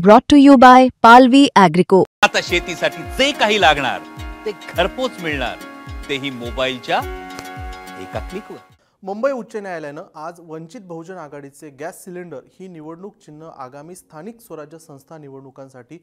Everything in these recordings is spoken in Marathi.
Brought to you by Palvi Agrico. आता शेतीसाठी जे काही लागणार ते घरपोच मिळणार, तेही मोबाईलच्या एका क्लिकवर। मुंबई उच्च न्यायालयानं आज वंचित बहुजन आघाडीचे गॅस सिलेंडर ही निवडणूक चिन्ह आगामी स्थानिक स्वराज्य संस्था निवडणुकांसाठी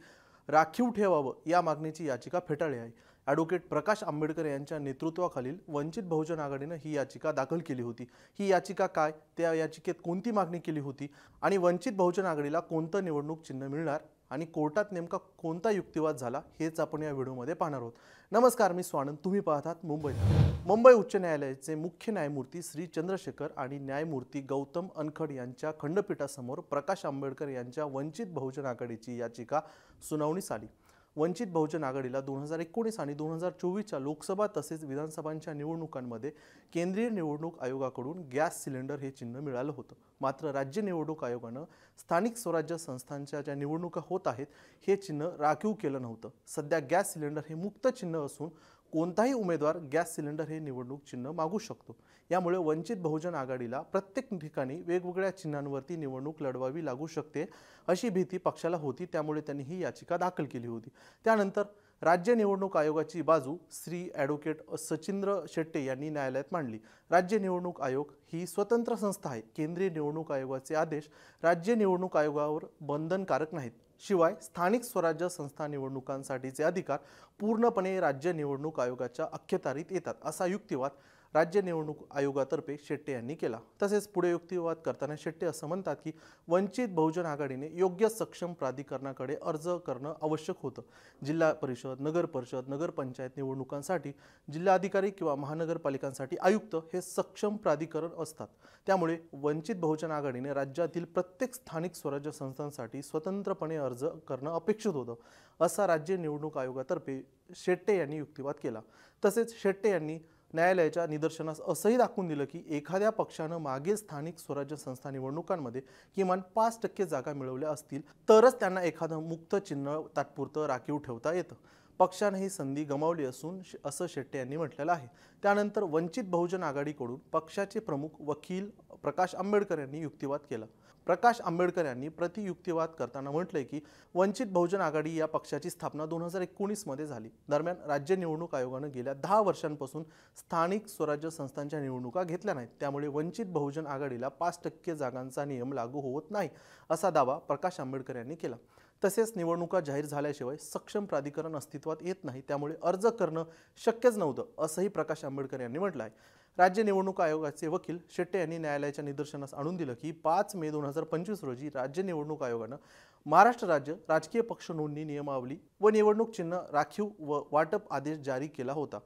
राखीव ठेवावं या मागणीची याचिका फेटाळली आहे। ॲडव्होकेट प्रकाश आंबेडकर यांच्या नेतृत्वाखालील वंचित बहुजन आघाडीनं ही याचिका दाखल केली होती। ही याचिका काय, त्या याचिकेत कोणती मागणी केली होती आणि वंचित बहुजन आघाडीला कोणतं निवडणूक चिन्ह मिळणार आणि कोर्टात नेमका कोणता युक्तिवाद झाला हेच आपण या व्हिडिओमध्ये पाहणार आहोत। नमस्कार, मी स्वानंद, तुम्ही पाहतात मुंबई उच्च न्यायालयाचे मुख्य न्यायमूर्ती श्री चंद्रशेखर आणि न्यायमूर्ती गौतम अनखड यांच्या खंडपीठासमोर प्रकाश आंबेडकर यांच्या वंचित बहुजन आघाडीची याचिका सुनावणीस आली। वंचित बहुजन आघाडीला 2019 आणि 2024च्या लोकसभा तसेच विधानसभांच्या निवडणुकांमध्ये केंद्रीय निवडणूक आयोगाकडून गॅस सिलेंडर हे चिन्ह मिळालं होतं। मात्र राज्य निवडणूक आयोगानं स्थानिक स्वराज्य संस्थांच्या ज्या निवडणुका होत आहेत हे चिन्ह राखीव केलं नव्हतं। सध्या गॅस सिलेंडर हे मुक्त चिन्ह असून कोणताही उमेदवार गॅस सिलेंडर हे निवडणूक चिन्ह मागू शकतो। यामुळे वंचित बहुजन आघाडीला प्रत्येक ठिकाणी वेगवेगळ्या चिन्हांवरती निवडणूक लढवावी लागू शकते अशी भीती पक्षाला होती, त्यामुळे त्यांनी ही याचिका दाखल केली होती। त्यानंतर राज्य निवडणूक आयोगाची बाजू श्री ॲडव्होकेट सचिंद्र शेट्टे यांनी न्यायालयात मांडली। राज्य निवडणूक आयोग ही स्वतंत्र संस्था आहे। केंद्रीय निवडणूक आयोगाचे आदेश राज्य निवडणूक आयोगावर बंधनकारक नाहीत। शिवाय स्थानिक स्वराज्य संस्था निवडणुकांसाठीचे अधिकार पूर्णपणे राज्य निवडणूक आयोगाच्या अखत्यारीत येतात असा युक्तिवाद राज्य निवडणूक आयोगातर्फे शेट्टे यांनी केला। तसेच पुढे युक्तिवाद करताना शेट्टे असं म्हणतात की वंचित बहुजन आघाडीने योग्य सक्षम प्राधिकरणाकडे अर्ज करणं आवश्यक होतं। जिल्हा परिषद, नगर परिषद, नगरपंचायत निवडणुकांसाठी जिल्हाधिकारी किंवा महानगरपालिकांसाठी आयुक्त हे सक्षम प्राधिकरण असतात। त्यामुळे वंचित बहुजन आघाडीने राज्यातील प्रत्येक स्थानिक स्वराज्य संस्थांसाठी स्वतंत्रपणे अर्ज करणं अपेक्षित होतं असा राज्य निवडणूक आयोगातर्फे शेट्टे यांनी युक्तिवाद केला। तसेच शेट्टे यांनी न्यायालयाच्या निदर्शनास असंही दाखवून दिलं की एखाद्या पक्षानं मागील स्थानिक स्वराज्य संस्था निवडणुकांमध्ये किमान 5% जागा मिळवल्या असतील तरच त्यांना एखादं मुक्त चिन्ह तात्पुरतं राखीव ठेवता येतं। पक्षाने ही संधी गमावली असून असं शेट्टे यांनी म्हटलेलं आहे। त्यानंतर वंचित बहुजन आघाडीकडून पक्षाचे प्रमुख वकील प्रकाश आंबेडकर यांनी युक्तिवाद केला। प्रकाश आंबेडकर यांनी प्रतियुक्तिवाद करताना म्हटलंय की वंचित बहुजन आघाडी या पक्षाची स्थापना 2019 मध्ये झाली। दरम्यान राज्य निवडणूक आयोगानं गेल्या 10 वर्षांपासून स्थानिक स्वराज्य संस्थांच्या निवडणुका घेतल्या नाहीत। त्यामुळे वंचित बहुजन आघाडीला 5% जागांचा नियम लागू होत नाही असा दावा प्रकाश आंबेडकर यांनी केला। तसेच निवडणुका जाहीर झाल्याशिवाय सक्षम प्राधिकरण अस्तित्वात येत नाही, त्यामुळे अर्ज करणं शक्यच नव्हतं असंही प्रकाश आंबेडकर यांनी म्हटलं आहे। राज्य निवडणूक आयोगाचे वकील शेट्टे यांनी न्यायालयाच्या निदर्शनास आणून दिलं की 5 मे 2025 रोजी राज्य निवडणूक आयोगानं महाराष्ट्र राज्य राजकीय पक्ष नोंदणी नियमावली व निवडणूक चिन्ह राखीव व वाटप आदेश जारी केला होता।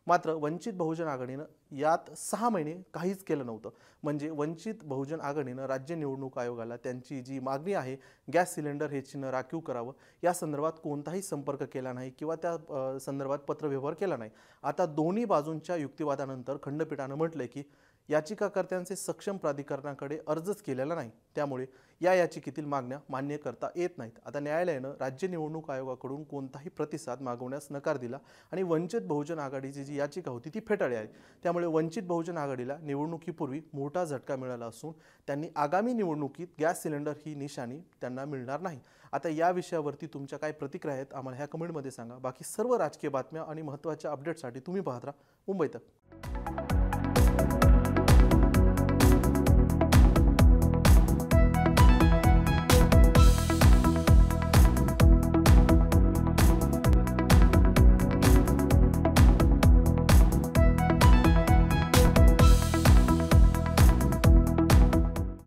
मात्र वंचित बहुजन आघाडीनं यात 6 महिने काहीच केलं नव्हतं। म्हणजे वंचित बहुजन आघाडीनं राज्य निवडणूक आयोगाला त्यांची जी मागणी आहे गॅस सिलेंडर हे चिन्ह राखीव करावं या संदर्भात कोणताही संपर्क केला नाही किंवा त्या संदर्भात पत्रव्यवहार केला नाही। आता दोन्ही बाजूंच्या युक्तिवादानंतर खंडपीठानं म्हटलंय की याचिकाकर्त्यांचे सक्षम प्राधिकरणाकडे अर्जच केलेला नाही, त्यामुळे या याचिकेतील मागण्या मान्य करता येत नाहीत। आता न्यायालयानं राज्य निवडणूक आयोगाकडून कोणताही प्रतिसाद मागवण्यास नकार दिला आणि वंचित बहुजन आघाडीची जी याचिका होती ती फेटाळली आहे। त्यामुळे वंचित बहुजन आघाडीला निवडणुकीपूर्वी मोठा झटका मिळाला असून त्यांनी आगामी निवडणुकीत गॅस सिलेंडर ही निशाणी त्यांना मिळणार नाही। आता या विषयावरती तुमच्या काय प्रतिक्रिया आहेत आम्हाला ह्या कमेंटमध्ये सांगा। बाकी सर्व राजकीय बातम्या आणि महत्त्वाच्या अपडेटसाठी तुम्ही पाहत राहा मुंबई तक।